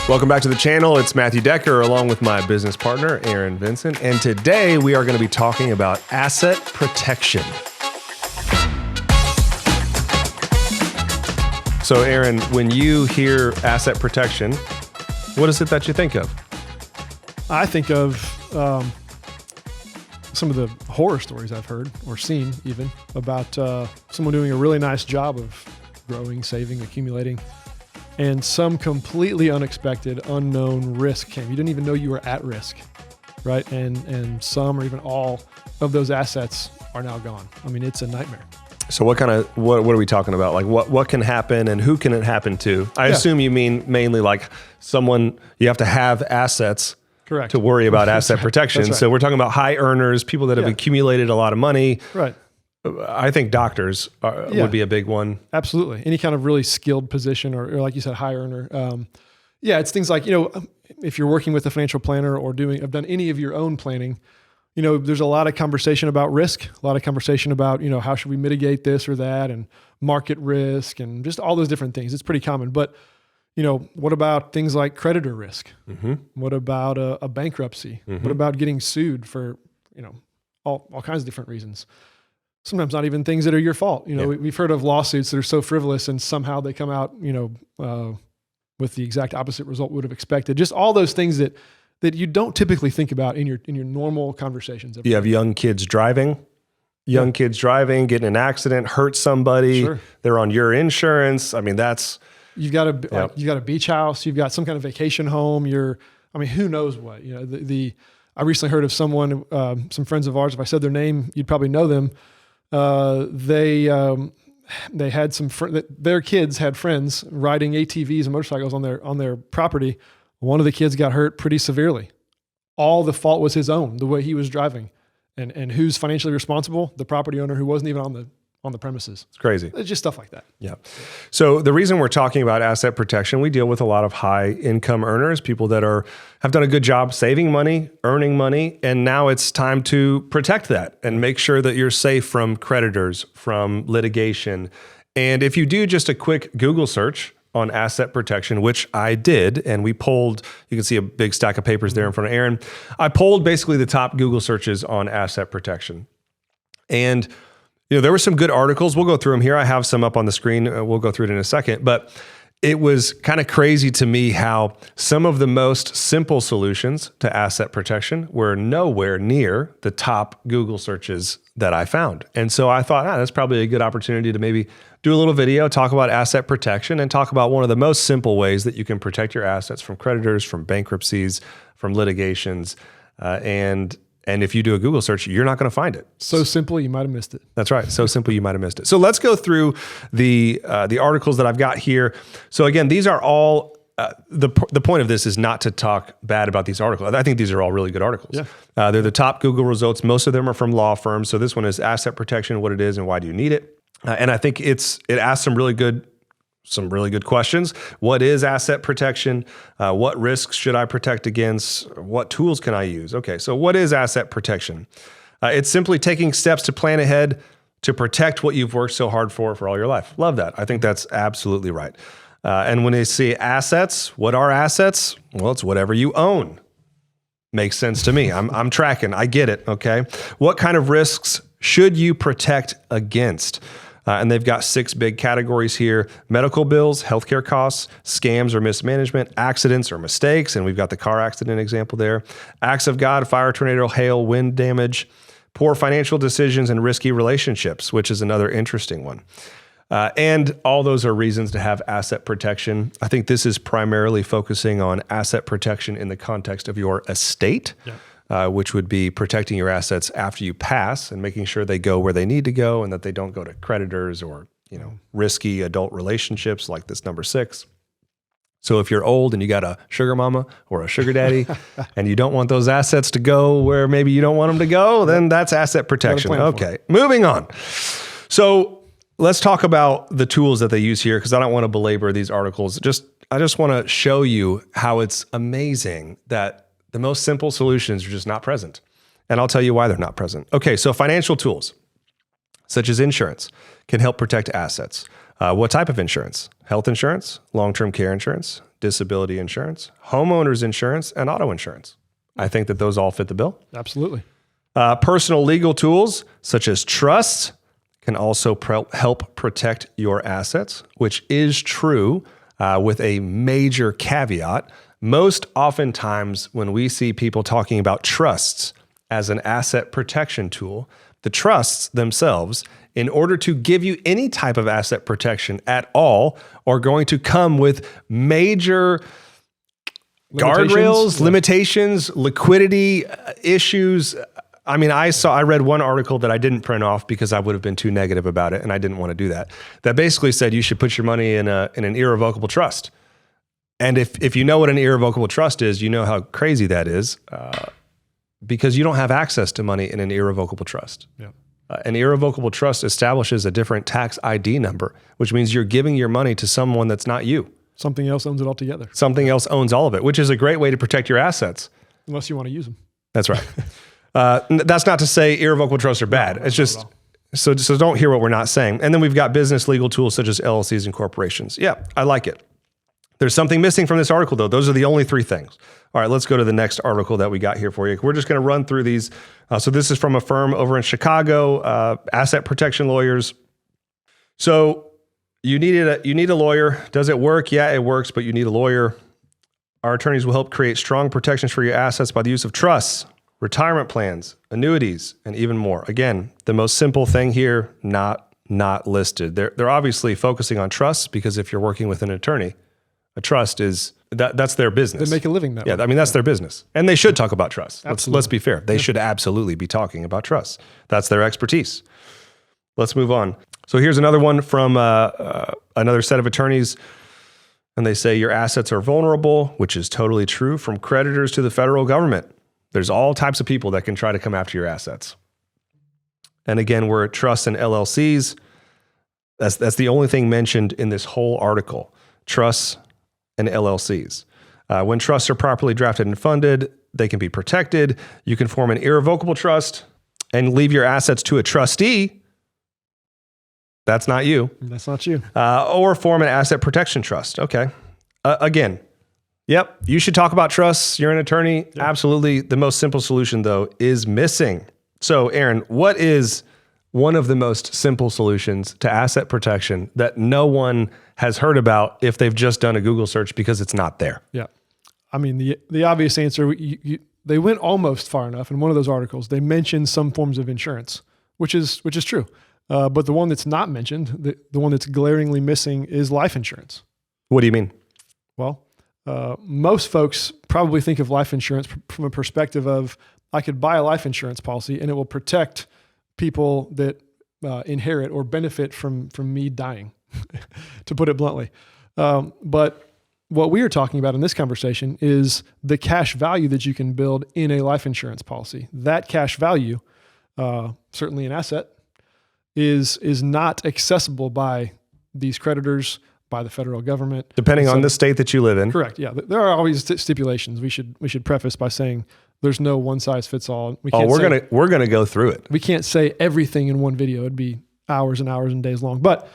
Welcome back to the channel. It's Matthew Decker along with my business partner, Aaron Vincent. And today we are going to be talking about asset protection. So Aaron, when you hear asset protection, what is it that you think of? I think of some of the horror stories I've heard or seen even about someone doing a really nice job of growing, saving, accumulating, and some completely unexpected, unknown risk came. You didn't even know you were at risk, right? And some or even all of those assets are now gone. I mean, it's a nightmare. So what are we talking about? Like what can happen and who can it happen to? I assume you mean mainly like someone, you have to have assets. Correct. To worry about asset protection. That's right. So we're talking about high earners, people that have accumulated a lot of money. Right. I think doctors would be a big one. Absolutely. Any kind of really skilled position or like you said, high earner. It's things like, if you're working with a financial planner or have done any of your own planning, there's a lot of conversation about risk, a lot of conversation about, how should we mitigate this or that and market risk and just all those different things. It's pretty common. But, what about things like creditor risk? Mm-hmm. What about a bankruptcy? Mm-hmm. What about getting sued for, all kinds of different reasons? Sometimes not even things that are your fault. We've heard of lawsuits that are so frivolous and somehow they come out, with the exact opposite result we would have expected. Just all those things that you don't typically think about in your normal conversations. You have young kids driving, getting in an accident, hurt somebody. Sure. They're on your insurance. I mean, you've got a beach house, you've got some kind of vacation home. Who knows what, I recently heard of someone, some friends of ours, if I said their name, you'd probably know them. They had their kids had friends riding ATVs and motorcycles on their property. One of the kids got hurt pretty severely. All the fault was his own, the way he was driving. And who's financially responsible? The property owner who wasn't even on the premises. It's crazy. It's just stuff like that. Yeah. So the reason we're talking about asset protection, we deal with a lot of high income earners, people that have done a good job saving money, earning money, and now it's time to protect that and make sure that you're safe from creditors, from litigation. And if you do just a quick Google search on asset protection, which I did, and we polled, you can see a big stack of papers there in front of Aaron. I polled basically the top Google searches on asset protection. And there were some good articles. We'll go through them here. I have some up on the screen. We'll go through it in a second. But it was kind of crazy to me how some of the most simple solutions to asset protection were nowhere near the top Google searches that I found. And so I thought, that's probably a good opportunity to maybe do a little video, talk about asset protection, and talk about one of the most simple ways that you can protect your assets from creditors, from bankruptcies, from litigations, and if you do a Google search, you're not going to find it. So simple, you might have missed it. That's right. So simple, you might have missed it. So let's go through the articles that I've got here. So again, these are all, the point of this is not to talk bad about these articles. I think these are all really good articles. Yeah. They're the top Google results. Most of them are from law firms. So this one is asset protection, what it is and why do you need it? And I think it asks some really good questions. What is asset protection? What risks should I protect against? What tools can I use? Okay, so what is asset protection? It's simply taking steps to plan ahead to protect what you've worked so hard for all your life. Love that. I think that's absolutely right. And when they say assets, what are assets? Well, it's whatever you own. Makes sense to me. I'm tracking. I get it, okay? What kind of risks should you protect against? And they've got 6 big categories here: medical bills, healthcare costs, scams or mismanagement, accidents or mistakes. And we've got the car accident example there. Acts of God, fire, tornado, hail, wind damage, poor financial decisions, and risky relationships, which is another interesting one. And all those are reasons to have asset protection. I think this is primarily focusing on asset protection in the context of your estate. Yeah. Which would be protecting your assets after you pass and making sure they go where they need to go and that they don't go to creditors or, risky adult relationships like this number 6. So if you're old and you got a sugar mama or a sugar daddy and you don't want those assets to go where maybe you don't want them to go, then that's asset protection. Okay, moving on. So let's talk about the tools that they use here because I don't want to belabor these articles. I just want to show you how it's amazing that the most simple solutions are just not present. And I'll tell you why they're not present. Okay, so financial tools, such as insurance, can help protect assets. What type of insurance? health insurance, long-term care insurance, disability insurance, homeowners insurance, and auto insurance. I think that those all fit the bill. Absolutely. Personal legal tools such as trusts can also help protect your assets, which is true with a major caveat. Most oftentimes when we see people talking about trusts as an asset protection tool, the trusts themselves, in order to give you any type of asset protection at all, are going to come with major guardrails, limitations, liquidity issues. I mean, I read one article that I didn't print off because I would have been too negative about it, and I didn't want to do that. That basically said you should put your money in an irrevocable trust. And if you know what an irrevocable trust is, you know how crazy that is, because you don't have access to money in an irrevocable trust. Yeah. An irrevocable trust establishes a different tax ID number, which means you're giving your money to someone that's not you. Something else owns it altogether. Something else owns all of it, which is a great way to protect your assets. Unless you want to use them. That's right. That's not to say irrevocable trusts are bad. It's just, so don't hear what we're not saying. And then we've got business legal tools such as LLCs and corporations. Yeah, I like it. There's something missing from this article, though. Those are the only three things. All right, let's go to the next article that we got here for you. We're just going to run through these. So this is from a firm over in Chicago, asset protection lawyers. So you need a lawyer. Does it work? Yeah, it works, but you need a lawyer. Our attorneys will help create strong protections for your assets by the use of trusts, retirement plans, annuities, and even more. Again, the most simple thing here, not listed. They're obviously focusing on trusts because if you're working with an attorney, a trust is that's their business. They make a living that way. Yeah, I mean, that's their business. And they should talk about trusts. Absolutely. Let's be fair. They should absolutely be talking about trusts. That's their expertise. Let's move on. So here's another one from another set of attorneys. And they say your assets are vulnerable, which is totally true, from creditors to the federal government. There's all types of people that can try to come after your assets. And again, we're at trusts and LLCs. That's the only thing mentioned in this whole article. Trusts and LLCs. When trusts are properly drafted and funded, they can be protected. You can form an irrevocable trust and leave your assets to a trustee. That's not you. That's not you. Or form an asset protection trust. Okay. Again, yep, you should talk about trusts. You're an attorney. Yep. Absolutely. The most simple solution, though, is missing. So, Aaron, what is one of the most simple solutions to asset protection that no one has heard about if they've just done a Google search because it's not there? Yeah. I mean, the obvious answer, they went almost far enough in one of those articles. They mentioned some forms of insurance, which is true. But the one that's not mentioned, the one that's glaringly missing, is life insurance. What do you mean? Well, most folks probably think of life insurance from a perspective of, I could buy a life insurance policy and it will protect people that inherit or benefit from me dying, to put it bluntly. But what we are talking about in this conversation is the cash value that you can build in a life insurance policy. That cash value, certainly an asset, is not accessible by these creditors, by the federal government. Depending on the state that you live in. Correct. Yeah. There are always stipulations. We should preface by saying there's no one size fits all. We're gonna go through it. We can't say everything in one video. It'd be hours and hours and days long. But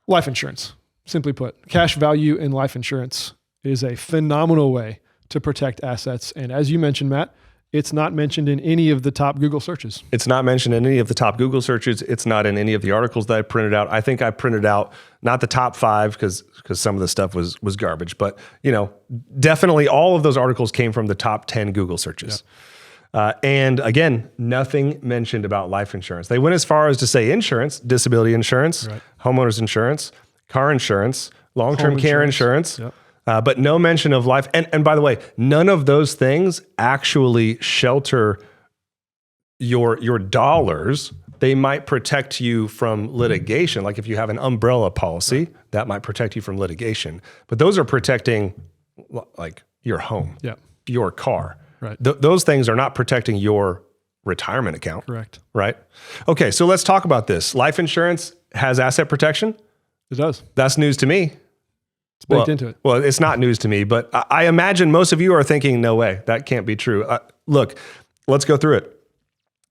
life insurance, simply put, cash value in life insurance is a phenomenal way to protect assets. And as you mentioned, Matt, it's not mentioned in any of the top Google searches. It's not mentioned in any of the top Google searches. It's not in any of the articles that I printed out. I think I printed out not the top 5 because some of the stuff was garbage, but definitely all of those articles came from the top 10 Google searches. Yep. And again, nothing mentioned about life insurance. They went as far as to say insurance, disability insurance, right, homeowners insurance, car insurance, long-term care insurance. Yep. But no mention of life. And by the way, none of those things actually shelter your dollars. They might protect you from litigation. Like if you have an umbrella policy, that might protect you from litigation. But those are protecting like your home, your car. Right. Those things are not protecting your retirement account. Correct. Right? Okay, so let's talk about this. Life insurance has asset protection? It does. That's news to me. It's baked into it. Well, it's not news to me, but I imagine most of you are thinking, no way, that can't be true. Look, let's go through it.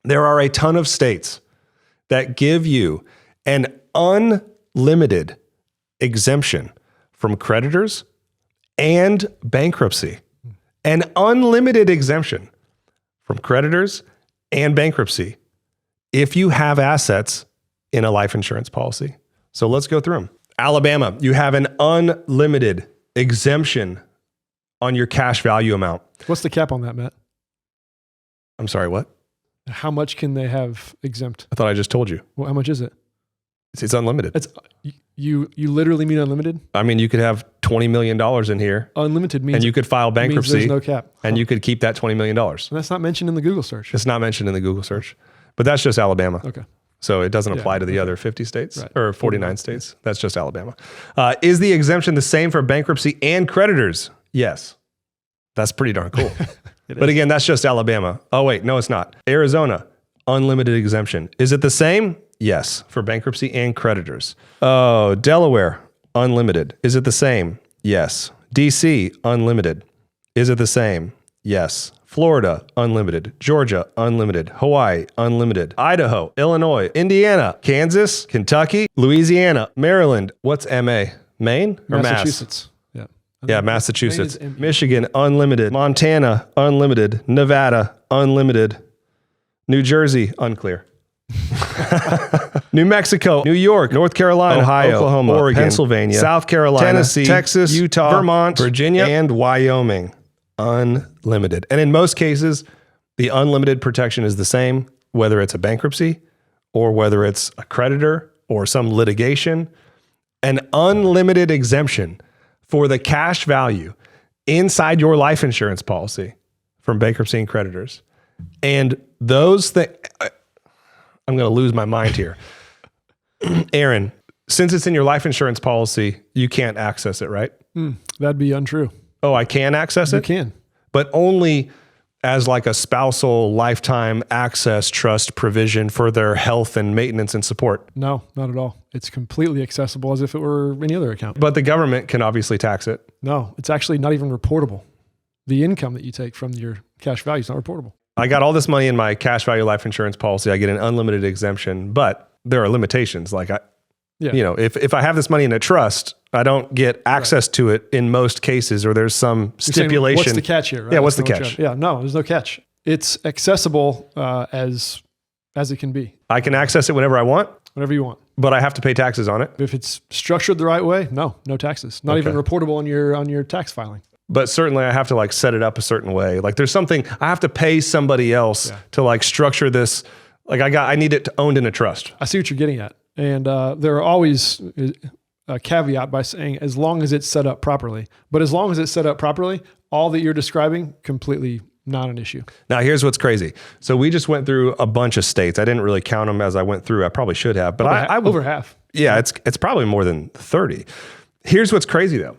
There are a ton of states that give you an unlimited exemption from creditors and bankruptcy. An unlimited exemption from creditors and bankruptcy if you have assets in a life insurance policy. So let's go through them. Alabama, you have an unlimited exemption on your cash value amount. What's the cap on that, Matt? I'm sorry, what? How much can they have exempt? I thought I just told you. Well, how much is it? It's unlimited. It's you literally mean unlimited? I mean, you could have $20 million in here. Unlimited means, and you could file bankruptcy. Means there's no cap. And you could keep that $20 million. And that's not mentioned in the Google search. It's not mentioned in the Google search. But that's just Alabama. Okay. So it doesn't apply to the other 50 states or 49 states. That's just Alabama. Is the exemption the same for bankruptcy and creditors? Yes. That's pretty darn cool. But again, that's just Alabama. Oh, wait, no, it's not. Arizona, unlimited exemption. Is it the same? Yes, for bankruptcy and creditors. Oh, Delaware, unlimited. Is it the same? Yes. DC, unlimited. Is it the same? Yes. Florida, unlimited. Georgia, unlimited. Hawaii, unlimited. Idaho, Illinois, Indiana, Kansas, Kentucky, Louisiana, Maryland. What's MA? Maine or Massachusetts. Mass? Yeah, Massachusetts. Michigan, unlimited. Montana, unlimited. Nevada, unlimited. New Jersey, unclear. New Mexico, New York, North Carolina, Ohio, Oklahoma, Oregon, Pennsylvania, South Carolina, Tennessee, Texas, Utah, Vermont, Virginia, and Wyoming. Unlimited. And in most cases, the unlimited protection is the same, whether it's a bankruptcy or whether it's a creditor or some litigation. An unlimited exemption for the cash value inside your life insurance policy from bankruptcy and creditors. And those things, I'm going to lose my mind here. Aaron, since it's in your life insurance policy, you can't access it, right? That'd be untrue. Oh, I can access it? You can. But only as like a spousal lifetime access trust provision for their health and maintenance and support. No, not at all. It's completely accessible as if it were any other account. But the government can obviously tax it. No, it's actually not even reportable. The income that you take from your cash value is not reportable. I got all this money in my cash value life insurance policy. I get an unlimited exemption, but there are limitations. Like if I have this money in a trust, I don't get access to it in most cases, or there's some stipulation. What's the catch here? Right? Yeah, what's the catch? Yeah, no, there's no catch. It's accessible as it can be. I can access it whenever I want? Whenever you want. But I have to pay taxes on it? If it's structured the right way, no taxes. Not even reportable on your tax filing. But certainly I have to like set it up a certain way. Like there's something, I have to pay somebody else to like structure this. Like I need it owned in a trust. I see what you're getting at. And there are always a caveat by saying as long as it's set up properly. But as long as it's set up properly, all that you're describing, completely not an issue. Now here's what's crazy. So we just went through a bunch of states. I didn't really count them as I went through. I probably should have, but I over half. Yeah, it's probably more than 30. Here's what's crazy though.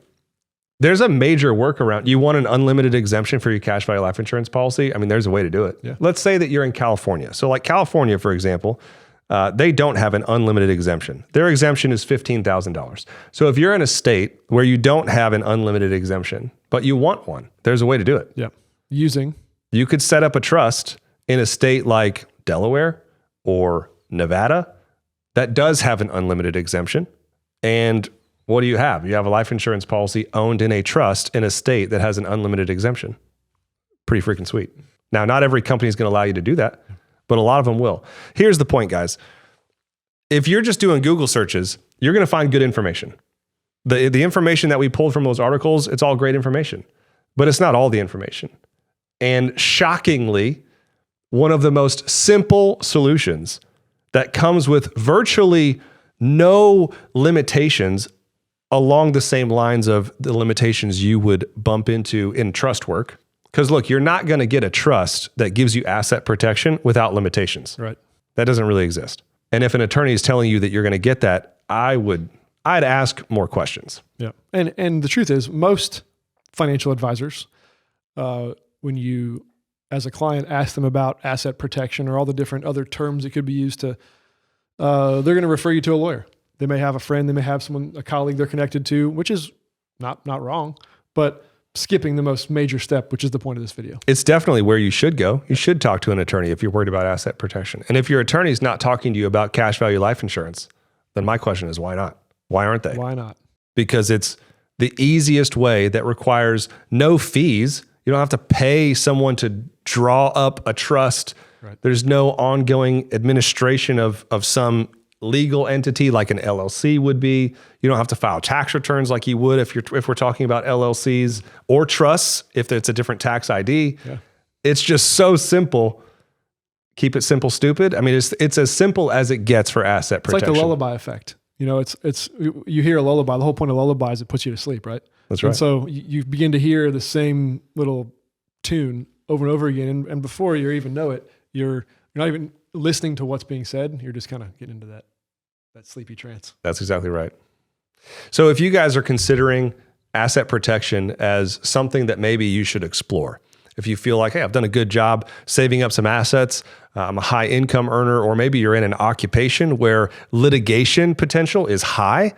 There's a major workaround. You want an unlimited exemption for your cash value life insurance policy? I mean, there's a way to do it. Yeah. Let's say that you're in California. So like California, for example, they don't have an unlimited exemption. Their exemption is $15,000. So if you're in a state where you don't have an unlimited exemption, but you want one, there's a way to do it. Yeah. You could set up a trust in a state like Delaware or Nevada that does have an unlimited exemption. And what do you have? You have a life insurance policy owned in a trust in a state that has an unlimited exemption. Pretty freaking sweet. Now, not every company is going to allow you to do that, but a lot of them will. Here's the point, guys. If you're just doing Google searches, you're going to find good information. The information that we pulled from those articles, it's all great information, but it's not all the information. And shockingly, one of the most simple solutions that comes with virtually no limitations along the same lines of the limitations you would bump into in trust work. Because look, you're not going to get a trust that gives you asset protection without limitations. Right. That doesn't really exist. And if an attorney is telling you that you're going to get that, I'd ask more questions. Yeah. And the truth is, most financial advisors, when you, as a client, ask them about asset protection or all the different other terms that could be used to, they're going to refer you to a lawyer. They may have a friend, they may have a colleague they're connected to, which is not wrong, but skipping the most major step, which is the point of this video. It's definitely where you should go. You should talk to an attorney if you're worried about asset protection. And if your attorney is not talking to you about cash value life insurance, then my question is, why not? Why aren't they? Why not? Because it's the easiest way that requires no fees. You don't have to pay someone to draw up a trust. Right. There's no ongoing administration of some legal entity like an LLC would be. You don't have to file tax returns like you would if we're talking about LLCs or trusts, if it's a different tax ID. Yeah. It's just so simple. Keep it simple, stupid. I mean, it's as simple as it gets for asset protection. It's like the lullaby effect. You know, it's you hear a lullaby. The whole point of lullaby is it puts you to sleep, right? That's right. And so you begin to hear the same little tune over and over again, and before you even know it, you're not even listening to what's being said. You're just kind of getting into that sleepy trance. That's exactly right. So if you guys are considering asset protection as something that maybe you should explore, if you feel like, hey, I've done a good job saving up some assets, I'm a high income earner, or maybe you're in an occupation where litigation potential is high,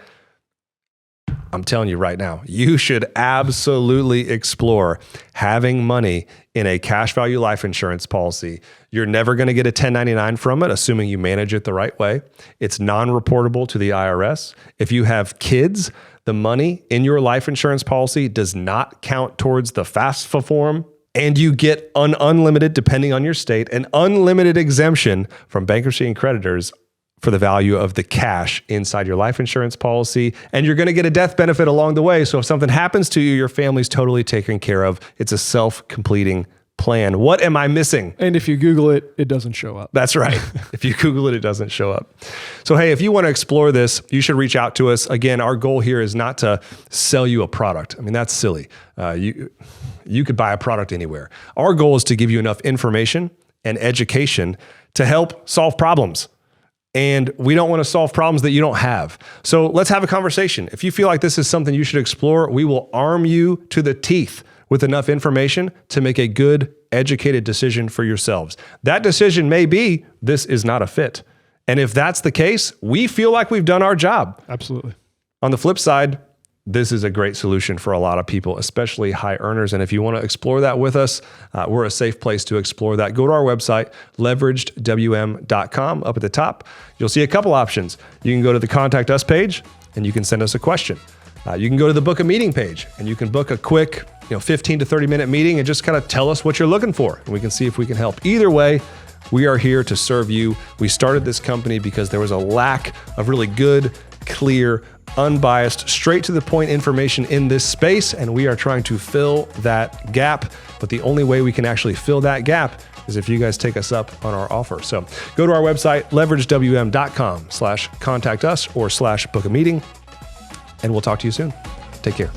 I'm telling you right now, you should absolutely explore having money in a cash value life insurance policy. You're never going to get a 1099 from it, assuming you manage it the right way. It's non-reportable to the IRS. If you have kids, the money in your life insurance policy does not count towards the FAFSA form. And you get an unlimited, depending on your state, an unlimited exemption from bankruptcy and creditors for the value of the cash inside your life insurance policy. And you're going to get a death benefit along the way. So if something happens to you, your family's totally taken care of. It's a self-completing plan. What am I missing? And if you Google it, it doesn't show up. That's right. If you Google it, it doesn't show up. So, hey, if you want to explore this, you should reach out to us. Again, our goal here is not to sell you a product. I mean, that's silly. You could buy a product anywhere. Our goal is to give you enough information and education to help solve problems. And we don't want to solve problems that you don't have. So let's have a conversation. If you feel like this is something you should explore, we will arm you to the teeth with enough information to make a good, educated decision for yourselves. That decision may be, this is not a fit. And if that's the case, we feel like we've done our job. Absolutely. On the flip side, this is a great solution for a lot of people, especially high earners. And if you want to explore that with us, we're a safe place to explore that. Go to our website, leveragedwm.com. Up at the top, you'll see a couple options. You can go to the Contact Us page, and you can send us a question. You can go to the Book a Meeting page, and you can book a quick 15 to 30-minute meeting and just kind of tell us what you're looking for, and we can see if we can help. Either way, we are here to serve you. We started this company because there was a lack of really good, clear, unbiased, straight to the point information in this space, and we are trying to fill that gap. But the only way we can actually fill that gap is if you guys take us up on our offer. So go to our website, leveragedwm.com/contact us or /book a meeting, and we'll talk to you soon. Take care.